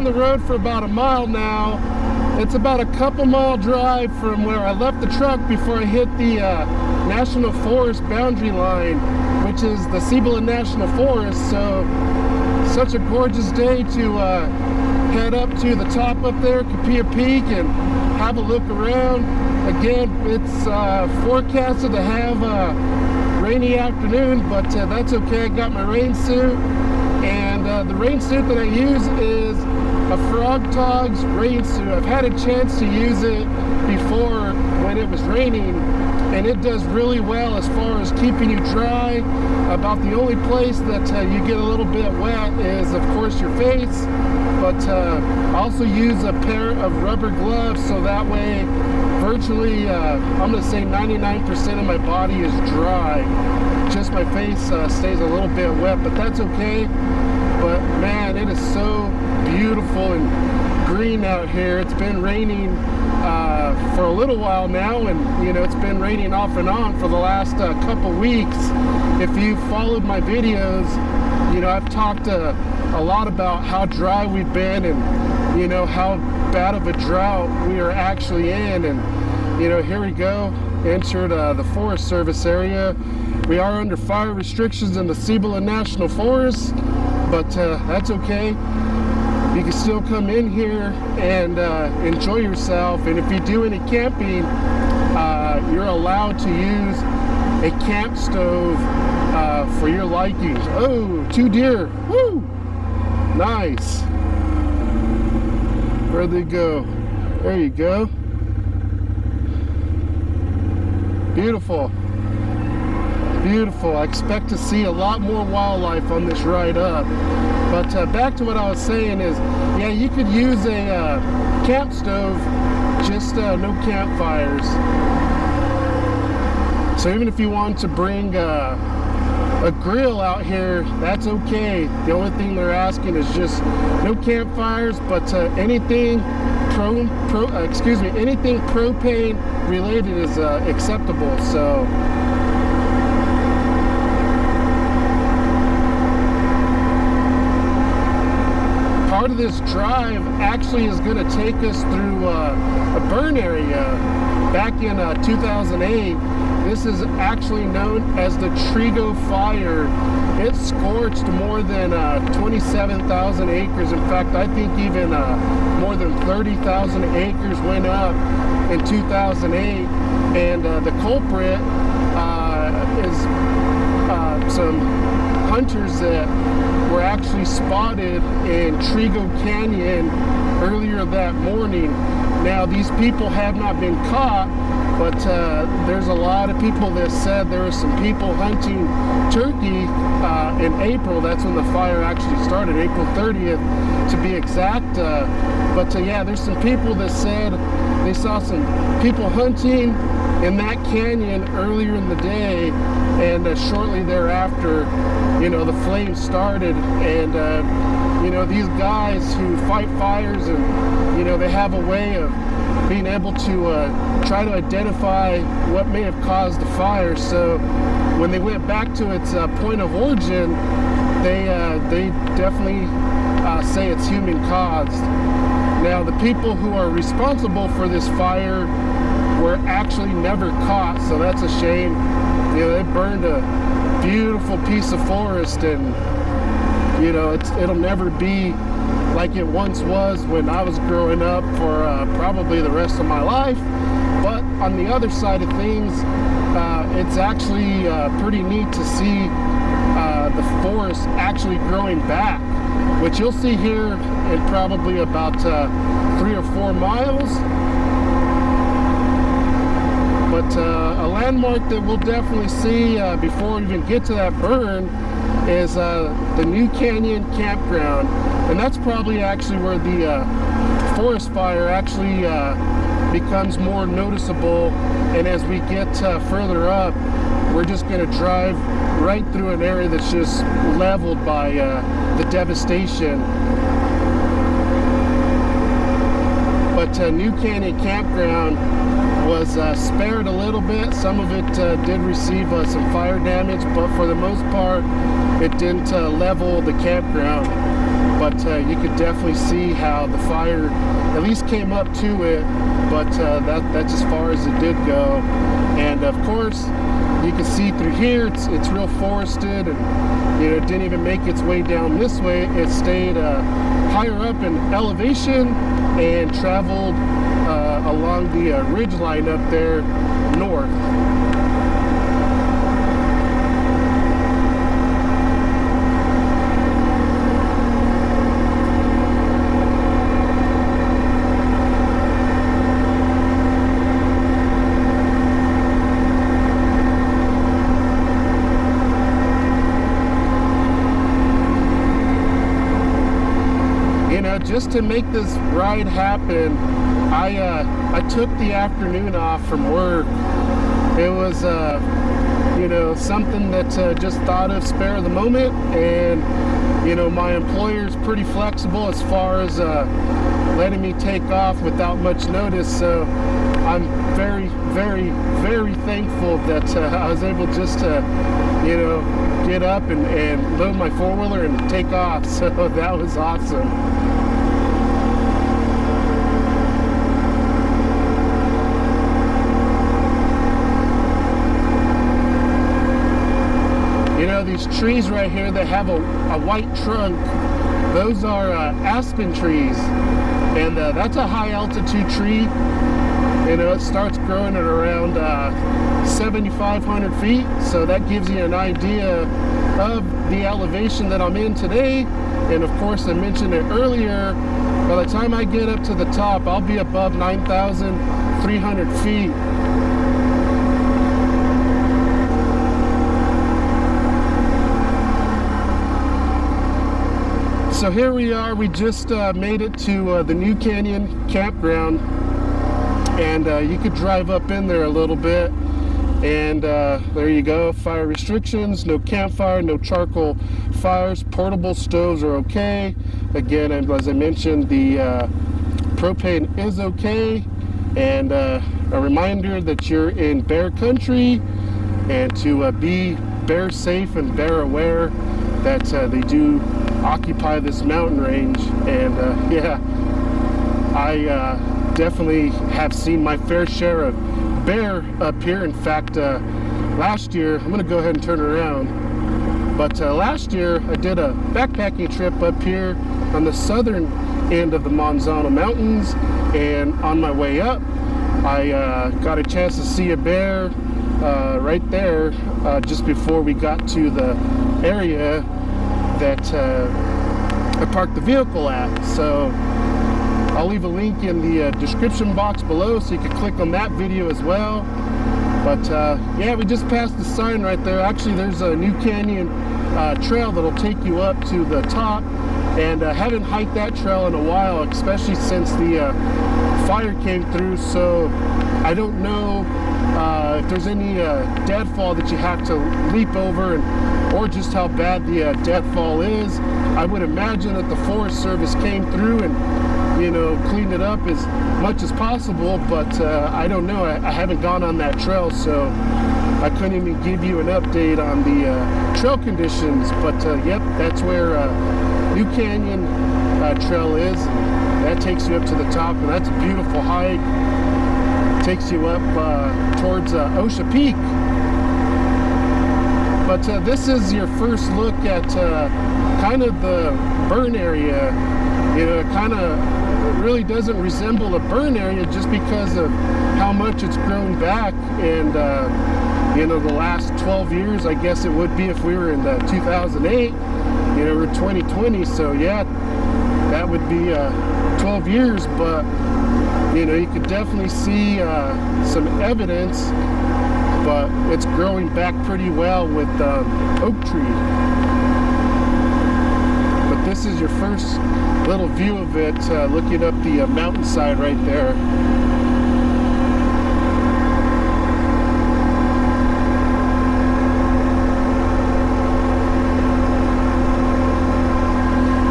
down the road for about a mile now. It's about a couple mile drive from where I left the truck before I hit the National Forest boundary line, which is the Cibola National Forest. So, such a gorgeous day to head up to the top up there, Capilla Peak, and have a look around. Again, it's forecasted to have a rainy afternoon, but that's okay. I got my rain suit, and the rain suit that I use is a Frog Togs rain suit. I've had a chance to use it before when it was raining, and it does really well as far as keeping you dry. About the only place that you get a little bit wet is, of course, your face, but I also use a pair of rubber gloves, so that way virtually I'm going to say 99% of my body is dry. Just my face stays a little bit wet, but that's okay. But man, it is so beautiful and green out here. It's been raining for a little while now, and you know, it's been raining off and on for the last couple weeks. If you followed my videos, you know, I've talked a lot about how dry we've been, and you know, how bad of a drought we are actually in. And you know, here we go, entered the Forest Service area. We are under fire restrictions in the Cibola National Forest, but that's okay. You can still come in here and enjoy yourself. And if you do any camping, you're allowed to use a camp stove for your liking. Oh, 2 deer. Woo! Nice. Where'd they go? There you go. Beautiful. Beautiful. I expect to see a lot more wildlife on this ride up. But back to what I was saying is, yeah, you could use a camp stove, just no campfires. So even if you want to bring a grill out here, that's okay. The only thing they're asking is just no campfires, but anything anything propane related is acceptable. So part of this drive actually is going to take us through a burn area. Back in 2008, this is actually known as the Trigo Fire. It scorched more than 27,000 acres. In fact, I think even more than 30,000 acres went up in 2008. And the culprit is some hunters that were actually spotted in Trigo Canyon earlier that morning. Now, these people have not been caught, but there's a lot of people that said there were some people hunting turkey in April. That's when the fire actually started, April 30th to be exact. But yeah, there's some people that said they saw some people hunting in that canyon earlier in the day, and shortly thereafter, you know, the flames started. And you know, these guys who fight fires, and you know, they have a way of being able to try to identify what may have caused the fire. So when they went back to its point of origin, they definitely say it's human caused. Now, the people who are responsible for this fire were actually never caught, so that's a shame. You know, they burned a beautiful piece of forest, and you know, it'll never be like it once was when I was growing up for probably the rest of my life. But on the other side of things, it's actually pretty neat to see the forest actually growing back, which you'll see here in probably about 3 or 4 miles. But a landmark that we'll definitely see before we even get to that burn is the New Canyon Campground. And that's probably actually where the forest fire actually becomes more noticeable. And as we get further up, we're just going to drive right through an area that's just leveled by the devastation. But New Canyon Campground was spared a little bit. Some of it did receive some fire damage, but for the most part, it didn't level the campground. but you could definitely see how the fire at least came up to it, but that's as far as it did go. And of course, you can see through here, it's real forested, and it didn't even make its way down this way. It stayed higher up in elevation and traveled along the ridge line up there north. Just to make this ride happen, I took the afternoon off from work. It was something that just thought of spare of the moment, and my employer's pretty flexible as far as letting me take off without much notice. So I'm very, very, very thankful that I was able just to get up and load my four-wheeler and take off. So that was awesome. These trees right here that have a white trunk, those are aspen trees, and that's a high altitude tree. It starts growing at around 7,500 feet, so that gives you an idea of the elevation that I'm in today. And of course, I mentioned it earlier, by the time I get up to the top, I'll be above 9,300 feet. So here we are, we just made it to the New Canyon Campground, and you could drive up in there a little bit, and there you go. Fire restrictions, no campfire, no charcoal fires, portable stoves are okay. Again, as I mentioned, the propane is okay, and a reminder that you're in bear country, and to be bear safe and bear aware that they do occupy this mountain range. And yeah, I definitely have seen my fair share of bear up here. In fact, last year, I'm gonna go ahead and turn around, but last year I did a backpacking trip up here on the southern end of the Manzano Mountains, and on my way up I got a chance to see a bear right there just before we got to the area that I parked the vehicle at. So I'll leave a link in the description box below so you can click on that video as well. But yeah, we just passed the sign right there. Actually, there's a New Canyon trail that'll take you up to the top, and haven't hiked that trail in a while, especially since the fire came through. So I don't know if there's any deadfall that you have to leap over, or just how bad the deadfall is. I would imagine that the Forest Service came through and cleaned it up as much as possible, but I don't know. I haven't gone on that trail, so I couldn't even give you an update on the trail conditions. But yep, that's where New Canyon trail is. That takes you up to the top, and that's a beautiful hike. Takes you up towards Capilla Peak. But this is your first look at kind of the burn area. It kind of really doesn't resemble a burn area just because of how much it's grown back. And the last 12 years, I guess it would be if we were in 2008. We're 2020, so yeah, that would be 12 years. But you could definitely see some evidence, but it's growing back pretty well with oak tree. But this is your first little view of it, looking up the mountainside right there.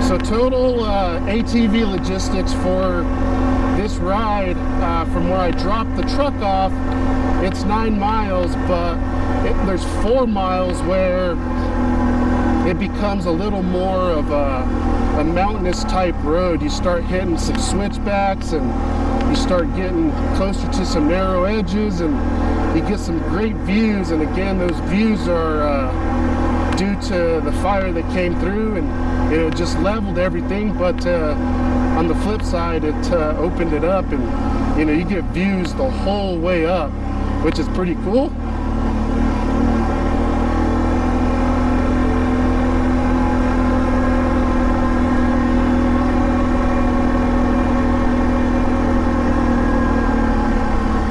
So total ATV logistics for this ride, from where I dropped the truck off, it's 9 miles, but there's 4 miles where it becomes a little more of a mountainous type road. You start hitting some switchbacks, and you start getting closer to some narrow edges, and you get some great views. And again, those views are due to the fire that came through, and it just leveled everything. But on the flip side, it opened it up, and you get views the whole way up, which is pretty cool.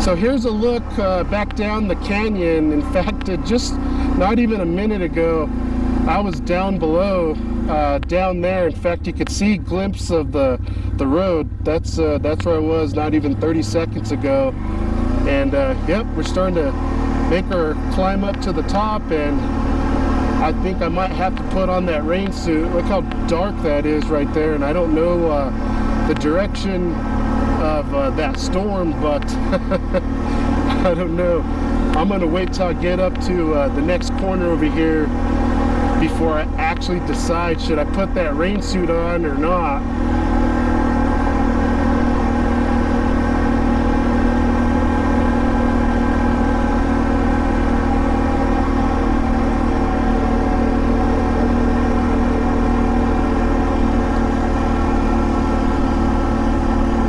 So here's a look back down the canyon. In fact, just not even a minute ago, I was down below, down there. In fact, you could see a glimpse of the road. That's where I was not even 30 seconds ago. And yep, we're starting to make our climb up to the top, and I think I might have to put on that rain suit. Look how dark that is right there, and I don't know the direction of that storm, but I don't know. I'm gonna wait till I get up to the next corner over here before I actually decide should I put that rain suit on or not.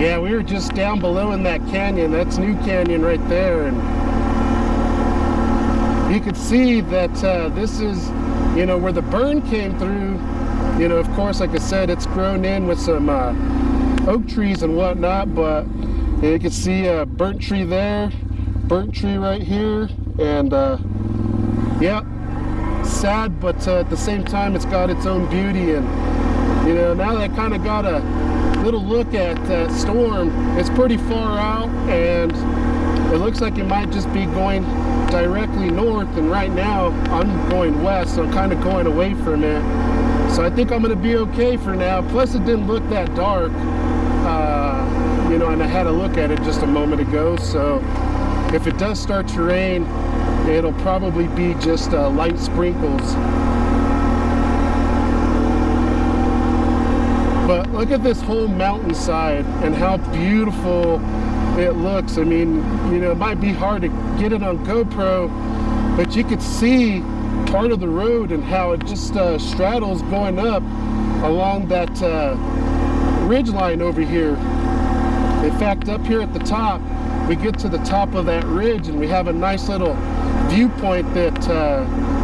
Yeah, we were just down below in that canyon. That's New Canyon right there, and you could see that this is, where the burn came through. Of course, like I said, it's grown in with some oak trees and whatnot, but you can see a burnt tree there, burnt tree right here, and yeah, sad, but at the same time, it's got its own beauty. And now that I kind of got a little look at that storm, it's pretty far out, and it looks like it might just be going directly north, and right now I'm going west, so I'm kind of going away from it. So I think I'm going to be okay for now. Plus, it didn't look that dark, and I had a look at it just a moment ago. So if it does start to rain, it'll probably be just light sprinkles. But look at this whole mountainside and how beautiful it looks. I mean, it might be hard to get it on GoPro, but you could see part of the road and how it just straddles going up along that ridge line over here. In fact, up here at the top, we get to the top of that ridge, and we have a nice little viewpoint that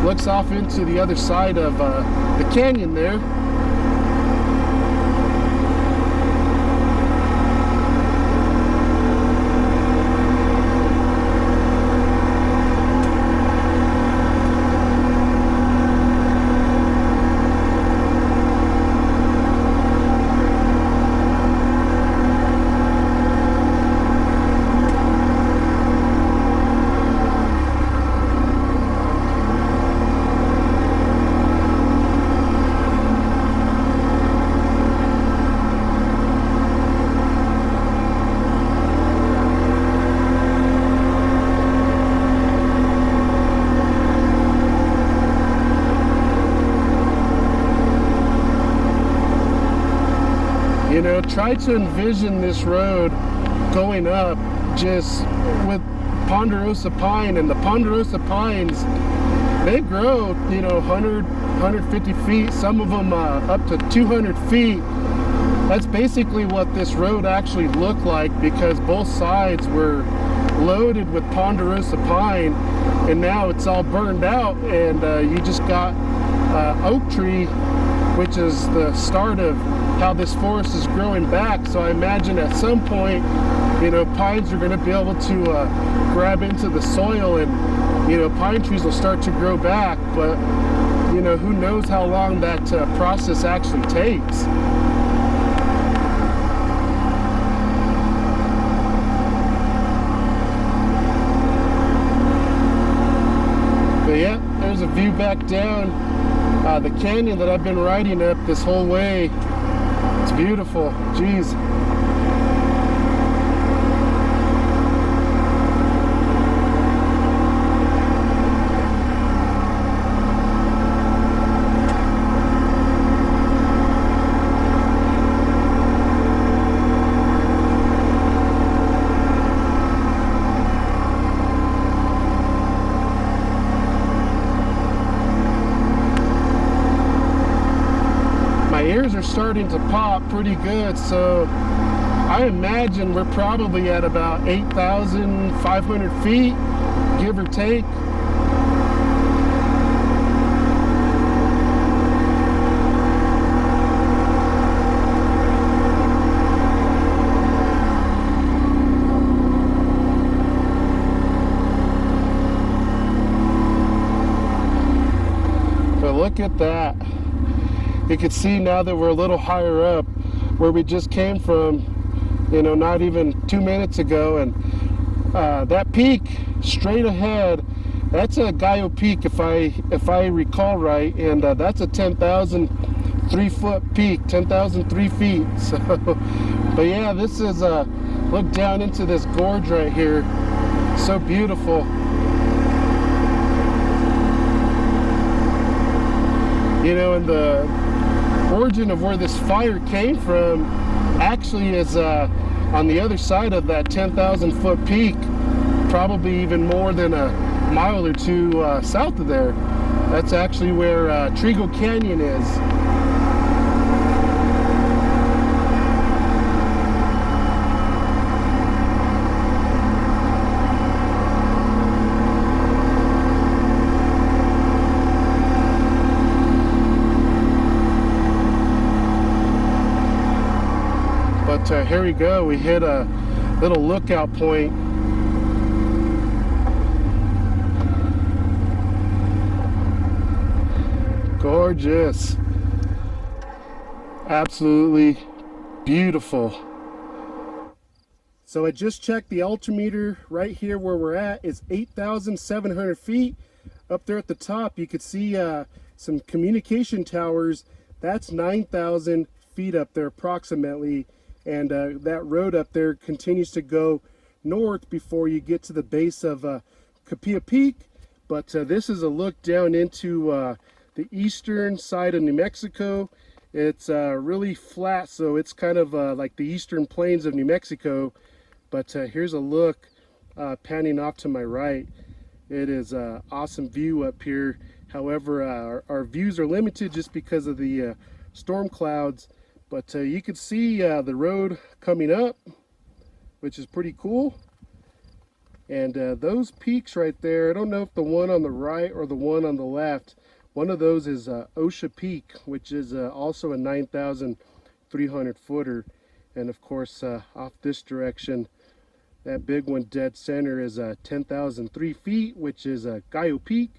looks off into the other side of the canyon there. Try to envision this road going up just with ponderosa pine, and the ponderosa pines, they grow 100, 150 feet, some of them up to 200 feet. That's basically what this road actually looked like, because both sides were loaded with ponderosa pine, and now it's all burned out, and you just got oak tree, which is the start of how this forest is growing back. So I imagine at some point, pines are going to be able to grab into the soil, and pine trees will start to grow back. But who knows how long that process actually takes. But yeah, there's a view back down the canyon that I've been riding up this whole way. It's beautiful. Jeez. fires are starting to pop pretty good, so I imagine we're probably at about 8,500 feet, give or take. Look at that. You can see now that we're a little higher up where we just came from, you know, not even 2 minutes ago. And that peak straight ahead, that's a Capilla Peak if I recall right, and that's a 10,003 foot peak, 10,003 feet. So, but yeah, this is look down into this gorge right here. So beautiful. You know, and the origin of where this fire came from actually is on the other side of that 10,000 foot peak, probably even more than a mile or two south of there. That's actually where Trigo Canyon is. Here we go, we hit a little lookout point. Gorgeous. Absolutely beautiful. So I just checked the altimeter right here where we're at is 8,700 feet. Up there at the top you could see some communication towers. That's 9,000 feet up there approximately. And that road up there continues to go north before you get to the base of Capilla Peak. But this is a look down into the eastern side of New Mexico. It's really flat, so it's kind of like the eastern plains of New Mexico. But here's a look panning off to my right. It is an awesome view up here. However, our views are limited just because of the storm clouds. But you can see the road coming up, which is pretty cool. And those peaks right there, I don't know if the one on the right or the one on the left, one of those is Osha Peak, which is also a 9,300 footer. And of course, off this direction, that big one dead center is 10,003 feet, which is Capilla Peak.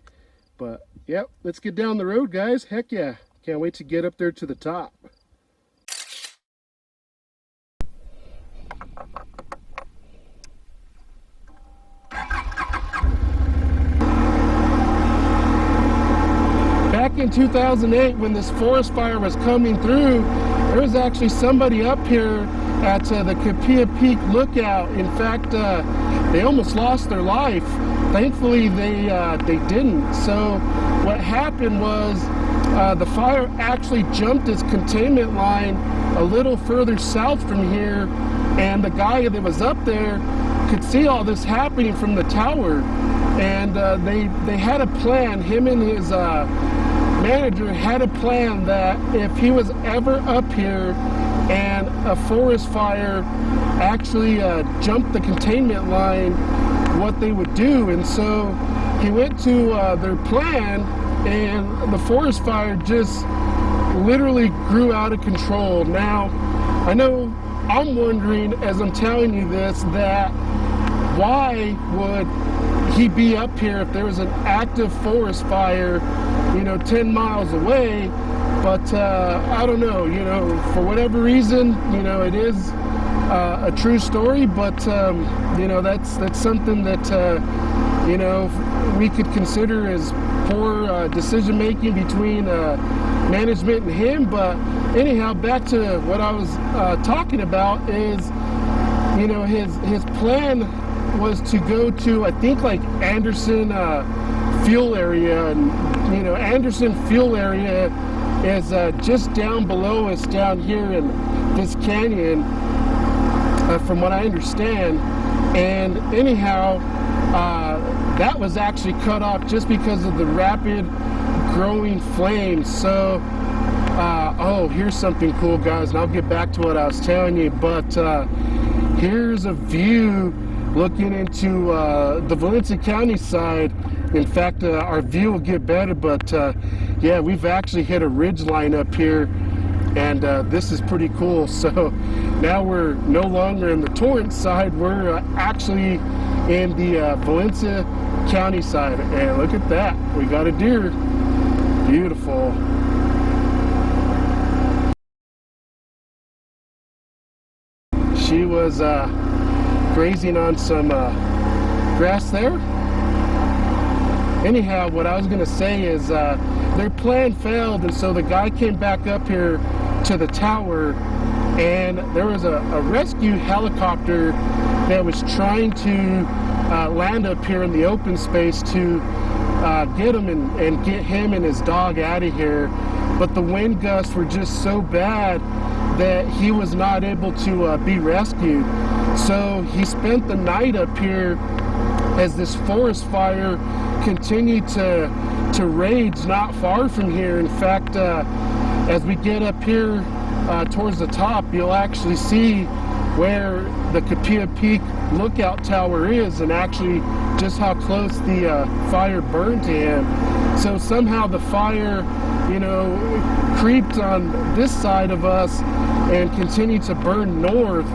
But yep, let's get down the road, guys. Heck yeah, can't wait to get up there to the top. Back in 2008, when this forest fire was coming through, there was actually somebody up here at the Capilla Peak lookout. In fact, they almost lost their life. Thankfully, they didn't. So what happened was the fire actually jumped its containment line a little further south from here, and the guy that was up there could see all this happening from the tower. And they had a plan. Him and his manager had a plan that if he was ever up here and a forest fire actually jumped the containment line, what they would do. And so he went to their plan, and the forest fire just literally grew out of control. Now, I know I'm wondering as I'm telling you this that why would he be up here if there was an active forest fire, you know, 10 miles away? But I don't know, you know, for whatever reason, you know, it is a true story. But you know, that's something that you know, we could consider as poor decision making between management and him. But anyhow, back to what I was talking about is, you know, his plan was to go to, I think, like Anderson fuel area. And you know, Anderson fuel area is just down below us down here in this canyon, from what I understand. And anyhow, that was actually cut off just because of the rapid growing flames. So Oh, here's something cool, guys, and I'll get back to what I was telling you, but here's a view looking into the Valencia County side. In fact, our view will get better, but yeah, we've actually hit a ridge line up here, and this is pretty cool. So now we're no longer in the Torrance side, we're actually in the Valencia County side, and look at that, we got a deer. Beautiful. She was grazing on some grass there. Anyhow, what I was going to say is their plan failed, and so the guy came back up here to the tower, and there was a rescue helicopter that was trying to land up here in the open space to get him and get him and his dog out of here. But the wind gusts were just so bad that he was not able to be rescued. So he spent the night up here as this forest fire continued to rage not far from here. In fact, as we get up here towards the top, you'll actually see where the Capilla Peak lookout tower is, and actually just how close the fire burned to him. So somehow the fire, you know, creeped on this side of us and continued to burn north.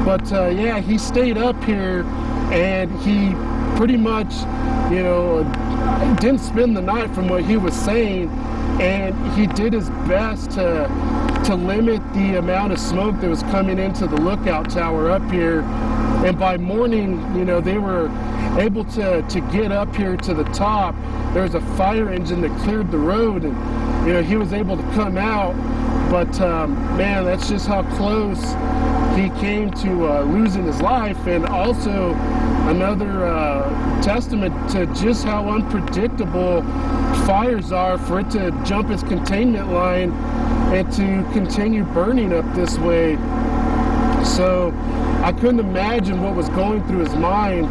But yeah, he stayed up here, and he pretty much, you know, didn't spend the night from what he was saying, and he did his best to limit the amount of smoke that was coming into the lookout tower up here. And by morning, you know, they were able to get up here to the top. There was a fire engine that cleared the road, and you know, he was able to come out. But man, that's just how close he came to losing his life, and also another testament to just how unpredictable fires are, for it to jump its containment line and to continue burning up this way. So I couldn't imagine what was going through his mind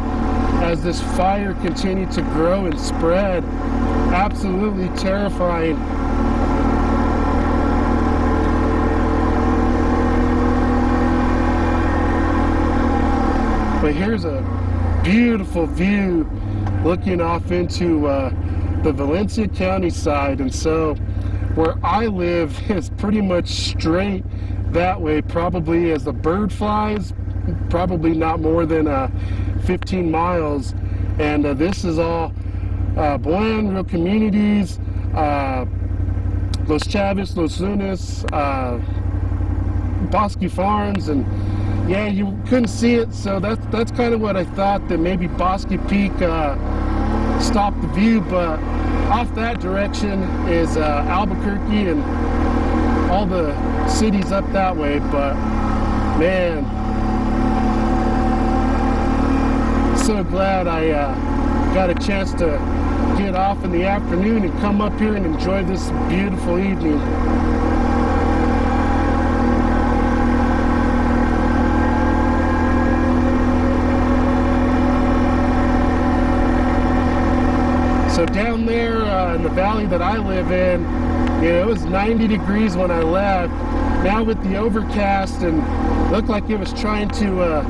as this fire continued to grow and spread. Absolutely terrifying. But here's a beautiful view looking off into the Valencia County side. And so where I live is pretty much straight that way, probably as the bird flies, probably not more than 15 miles. And this is all Buen, real communities, Los Chaves, Los Lunas, Bosque Farms, and yeah, you couldn't see it, so that's kind of what I thought, that maybe Bosque Peak stopped the view. But off that direction is Albuquerque and all the cities up that way. But man, so glad I got a chance to get off in the afternoon and come up here and enjoy this beautiful evening. So down there in the valley that I live in, you know, it was 90 degrees when I left. Now with the overcast, and looked like it was trying to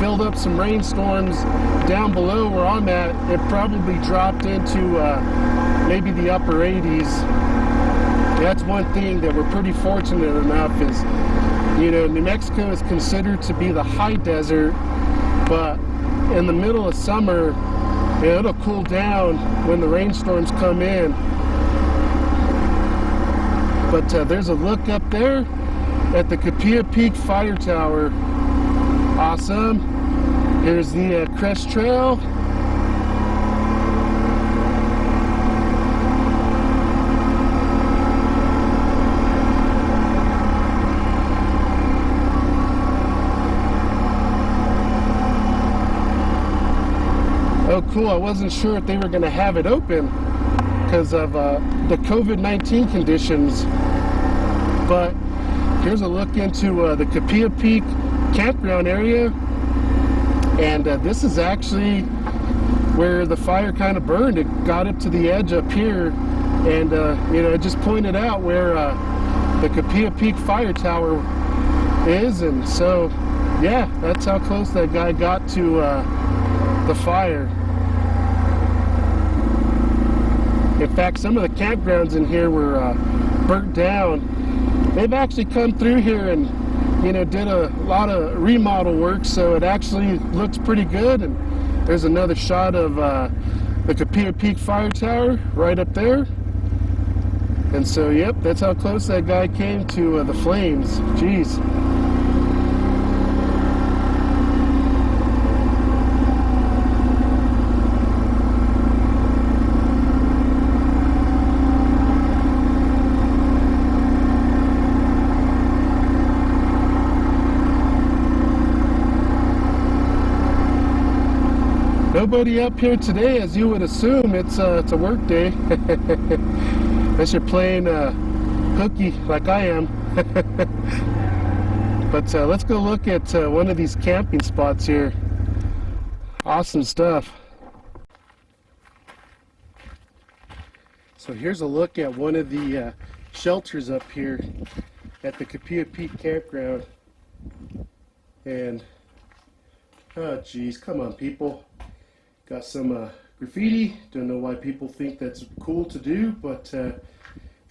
build up some rainstorms down below where I'm at, it probably dropped into maybe the upper 80s. That's one thing that we're pretty fortunate enough is, you know, New Mexico is considered to be the high desert, but in the middle of summer, it'll cool down when the rainstorms come in. But there's a look up there at the Capilla Peak Fire Tower. Awesome. Here's the Crest Trail. Oh, cool. I wasn't sure if they were going to have it open because of the COVID-19 conditions. But here's a look into the Capilla Peak campground area. And this is actually where the fire kind of burned. It got up to the edge up here. And, you know, I just pointed out where the Capilla Peak fire tower is. And so yeah, that's how close that guy got to the fire. In fact, some of the campgrounds in here were burnt down. They've actually come through here and, you know, did a lot of remodel work, so it actually looks pretty good. And there's another shot of the Capilla Peak fire tower right up there. And so, yep, that's how close that guy came to the flames. Jeez. Nobody up here today, as you would assume. It's a work day. Unless you're playing hooky like I am. But let's go look at one of these camping spots here. Awesome stuff. So here's a look at one of the shelters up here at the Capilla Peak campground. And oh geez, come on people. Got some graffiti. Don't know why people think that's cool to do, but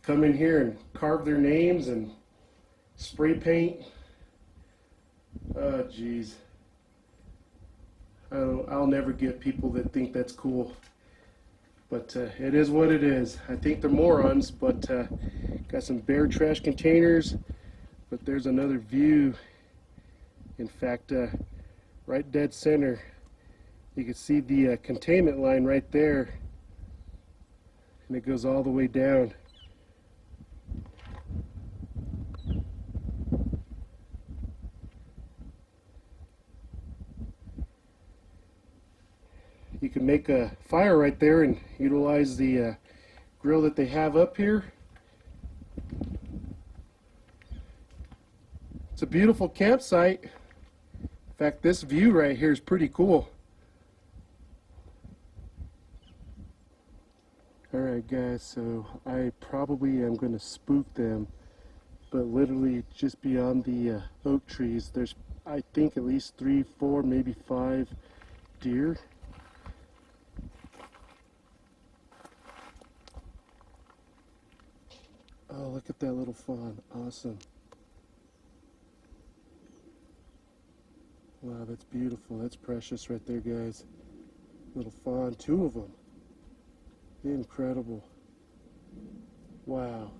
come in here and carve their names and spray paint. Oh geez. I'll never get people that think that's cool. But it is what it is. I think they're morons, but got some bare trash containers. But there's another view. In fact, right dead center. You can see the containment line right there, and it goes all the way down. You can make a fire right there and utilize the grill that they have up here. It's a beautiful campsite. In fact, this view right here is pretty cool. Alright guys, so I probably am going to spook them, but literally just beyond the oak trees, there's I think at least 3, 4, maybe 5 deer. Oh, look at that little fawn. Awesome. Wow, that's beautiful. That's precious right there, guys. Little fawn, 2 of them. Incredible. Wow.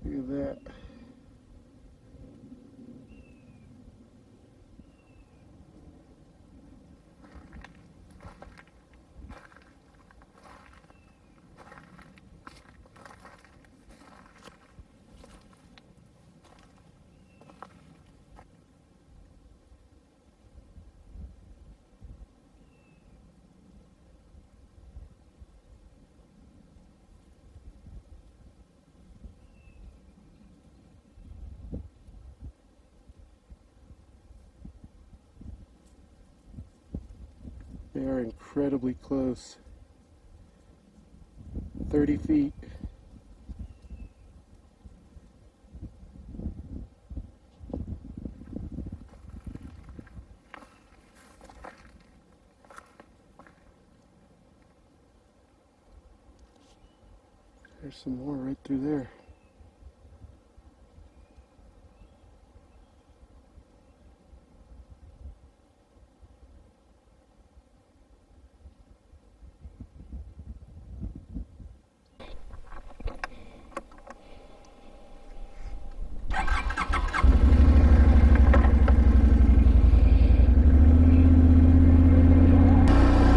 Look at that. They are incredibly close. 30 feet. There's some more right through there.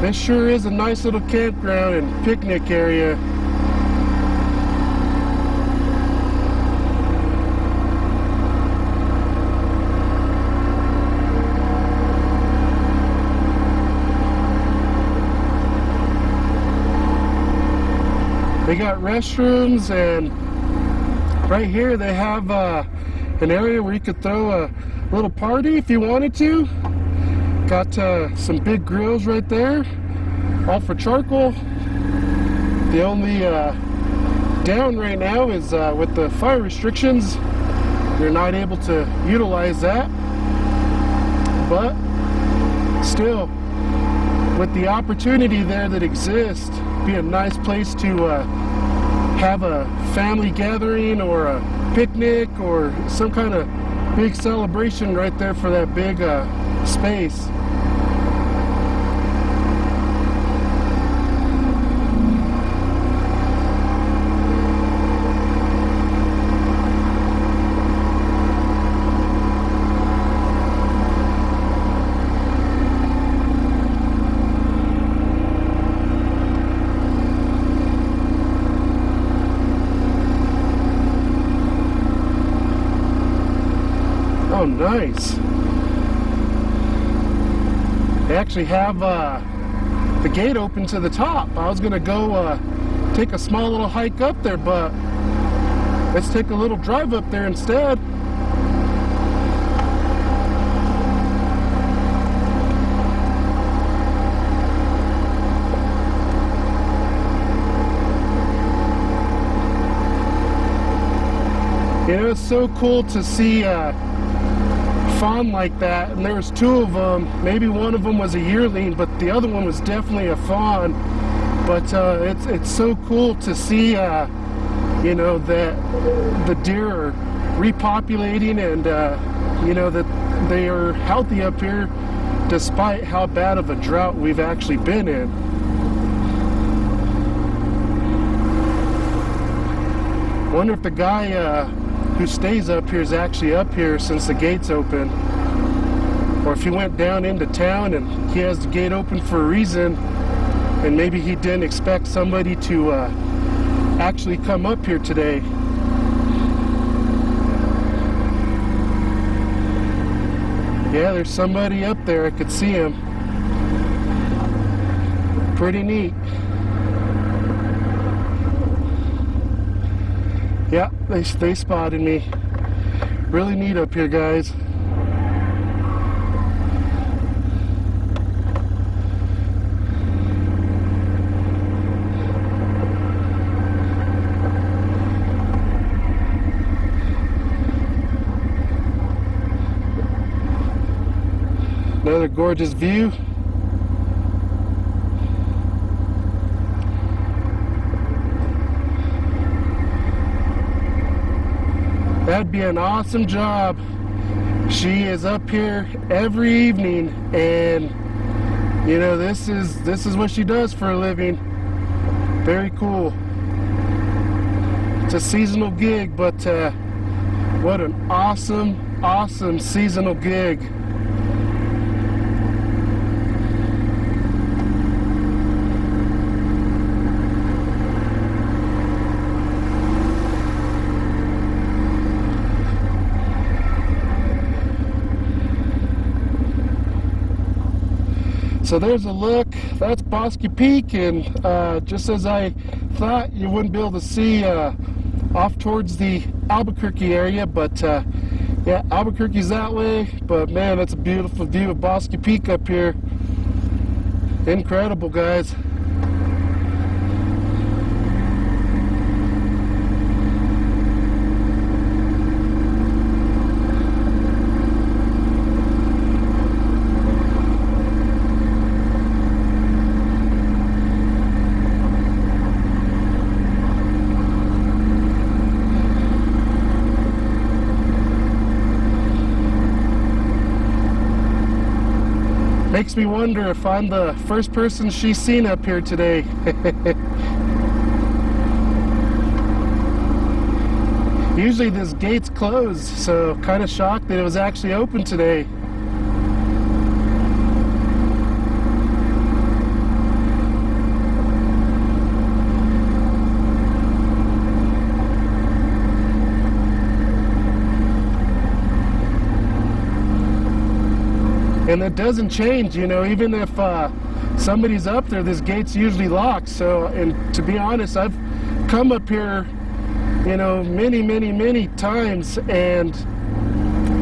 This sure is a nice little campground and picnic area. They got restrooms, and right here they have an area where you could throw a little party if you wanted to. Got some big grills right there, all for charcoal. The only down right now is with the fire restrictions, you're not able to utilize that. But still, with the opportunity there that exists, be a nice place to have a family gathering or a picnic or some kind of big celebration right there for that big space. Oh, nice. They actually have the gate open to the top. I was gonna go take a small little hike up there, but let's take a little drive up there instead. You know, it's so cool to see fawn like that, and there was two of them. Maybe one of them was a yearling, but the other one was definitely a fawn. But it's so cool to see, you know, that the deer are repopulating, and you know, that they are healthy up here despite how bad of a drought we've actually been in. Wonder if the guy who stays up here is actually up here since the gate's open, or if he went down into town and he has the gate open for a reason, and maybe he didn't expect somebody to actually come up here today. Yeah, there's somebody up there. I could see him. Pretty neat. Yeah, they spotted me. Really neat up here, guys. Another gorgeous view. That'd be an awesome job. She is up here every evening, and you know, this is what she does for a living. Very cool. It's a seasonal gig, but what an awesome seasonal gig. So there's a look. That's Bosque Peak, and just as I thought, you wouldn't be able to see off towards the Albuquerque area, but yeah, Albuquerque's that way. But man, that's a beautiful view of Bosque Peak up here. Incredible, guys. Makes me wonder if I'm the first person she's seen up here today. Usually this gate's closed, so kind of shocked that it was actually open today. And it doesn't change, you know, even if somebody's up there, this gate's usually locked. So, and to be honest, I've come up here, you know, many times, and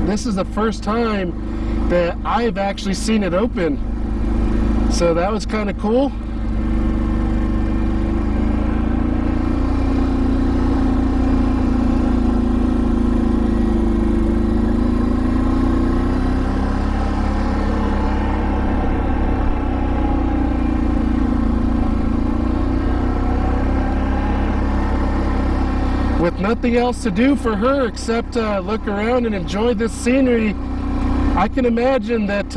this is the first time that I've actually seen it open. So that was kind of cool. With nothing else to do for her except look around and enjoy this scenery, I can imagine that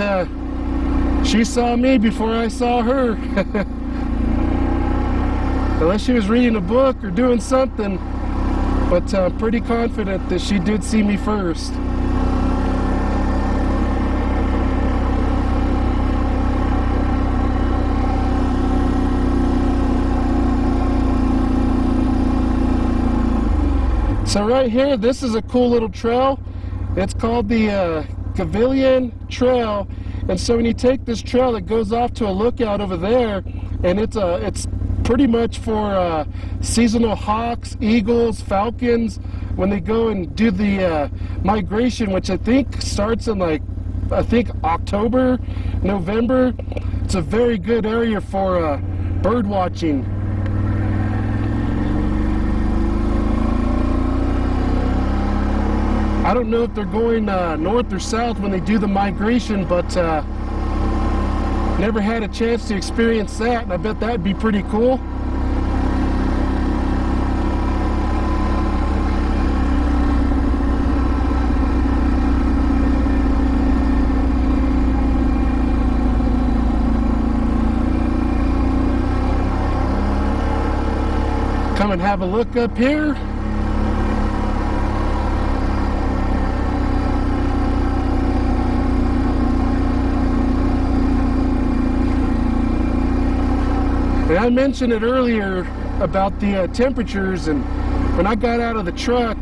she saw me before I saw her. Unless she was reading a book or doing something, but I'm pretty confident that she did see me first. So right here, this is a cool little trail. It's called the Capilla Trail, and so when you take this trail, it goes off to a lookout over there, and it's pretty much for seasonal hawks, eagles, falcons when they go and do the migration, which I think starts in October, November. It's a very good area for bird watching. I don't know if they're going north or south when they do the migration, but never had a chance to experience that, and I bet that'd be pretty cool. Come and have a look up here. And I mentioned it earlier about the temperatures, and when I got out of the truck,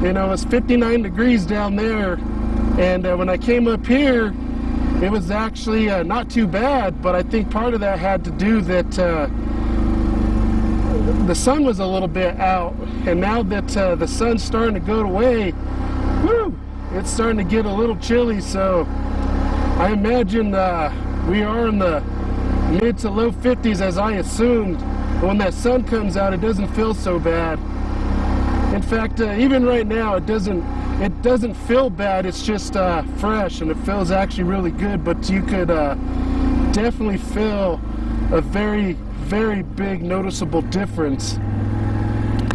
you know, it was 59 degrees down there, and when I came up here, it was actually not too bad, but I think part of that had to do that the sun was a little bit out, and now that the sun's starting to go away, whoo, it's starting to get a little chilly, so I imagine we are in the mid to low 50s as I assumed. But when that sun comes out, it doesn't feel so bad. In fact, even right now, it doesn't feel bad. It's just fresh, and it feels actually really good. But you could definitely feel a very, very big noticeable difference.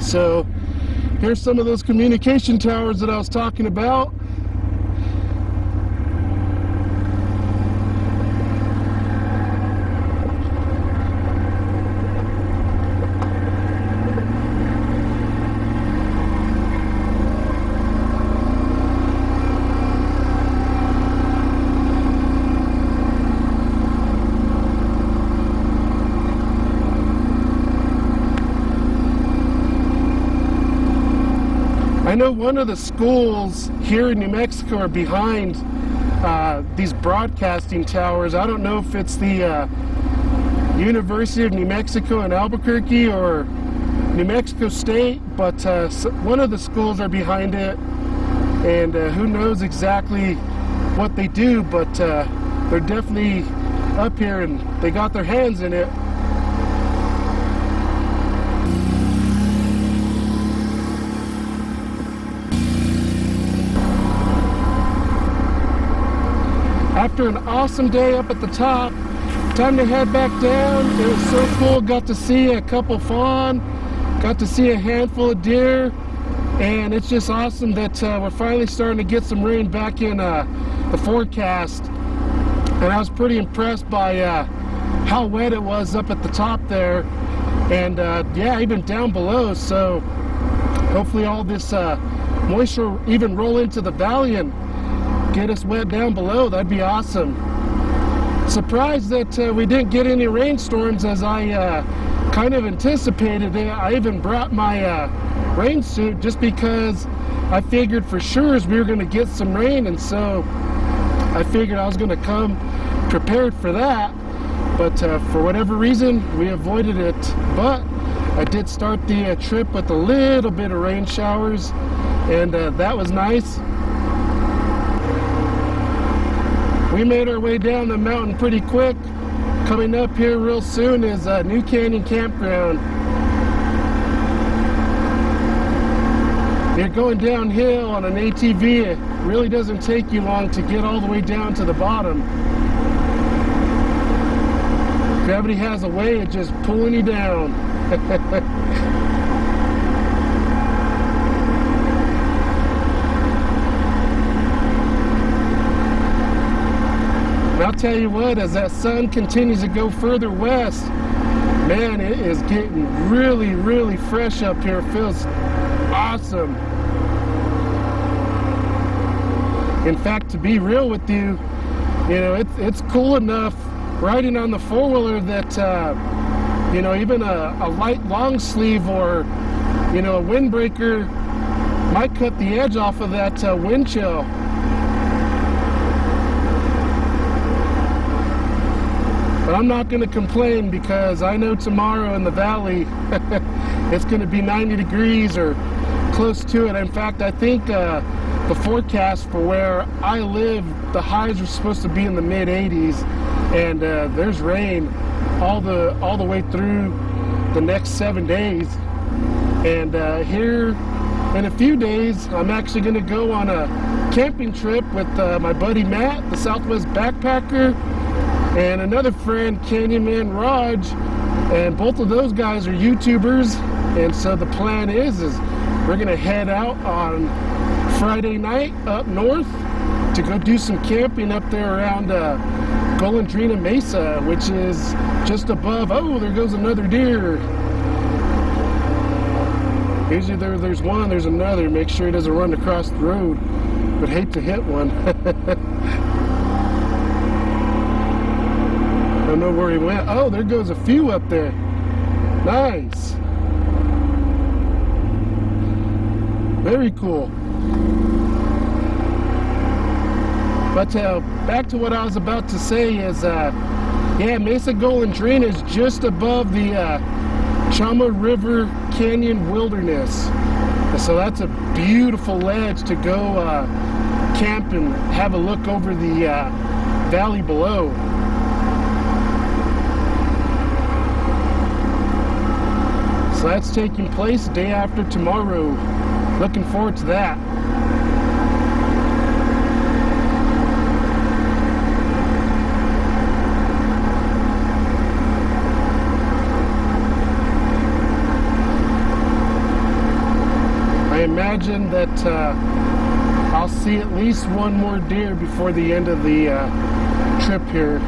So here's some of those communication towers that I was talking about. I know one of the schools here in New Mexico are behind these broadcasting towers. I don't know if it's the University of New Mexico in Albuquerque or New Mexico State, but one of the schools are behind it, and who knows exactly what they do, but they're definitely up here and they got their hands in it. After an awesome day up at the top, time to head back down. It was so cool. Got to see a couple fawn, got to see a handful of deer, and it's just awesome that we're finally starting to get some rain back in the forecast. And I was pretty impressed by how wet it was up at the top there, and yeah, even down below. So hopefully all this moisture even roll into the valley and get us wet down below. That'd be awesome. Surprised that we didn't get any rainstorms as I kind of anticipated it. I even brought my rain suit just because I figured for sure we were going to get some rain, and so I figured I was going to come prepared for that. But for whatever reason, we avoided it. But I did start the trip with a little bit of rain showers, and that was nice. We made our way down the mountain pretty quick. Coming up here real soon is New Canyon Campground. You're going downhill on an ATV. It really doesn't take you long to get all the way down to the bottom. Gravity has a way of just pulling you down. And I'll tell you what, as that sun continues to go further west, man, it is getting really, really fresh up here. It feels awesome. In fact, to be real with you, you know, it's cool enough riding on the four-wheeler that, you know, even a light long sleeve or, you know, a windbreaker might cut the edge off of that wind chill. But I'm not going to complain, because I know tomorrow in the valley it's going to be 90 degrees or close to it. In fact, I think the forecast for where I live, the highs are supposed to be in the mid-80s, and there's rain all the way through the next 7 days. And here in a few days, I'm actually going to go on a camping trip with my buddy Matt, the Southwest Backpacker, and another friend, Canyon Man Raj, and both of those guys are YouTubers. And so the plan is we're gonna head out on Friday night up north to go do some camping up there around Golondrina Mesa, which is just above. Oh, there goes another deer. Usually there's one, there's another. Make sure he doesn't run across the road. Would hate to hit one. I don't know where he went. Oh, there goes a few up there. Nice. Very cool. But back to what I was about to say is, yeah, Mesa Golondrina is just above the Chama River Canyon Wilderness. So that's a beautiful ledge to go camp and have a look over the valley below. So that's taking place day after tomorrow. Looking forward to that. I imagine that I'll see at least one more deer before the end of the trip here.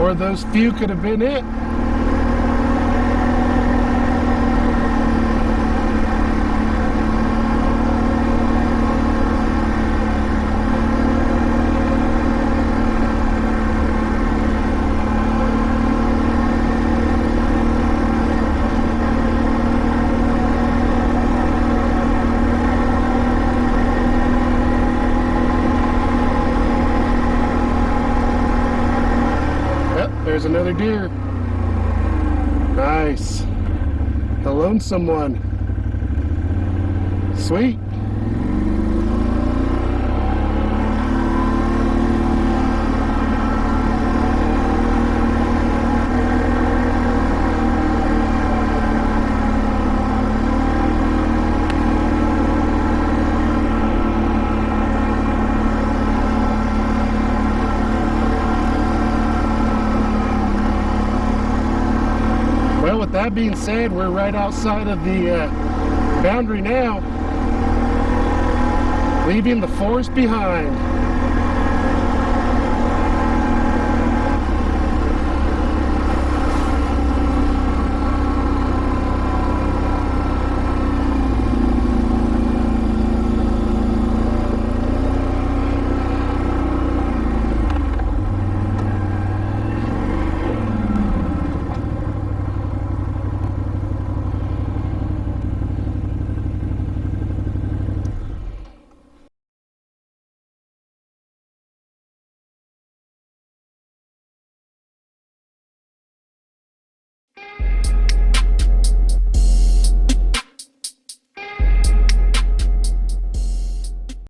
Or those few could have been it. There's another deer. Nice. The lonesome one. Sweet. With that being said, we're right outside of the boundary now, leaving the forest behind.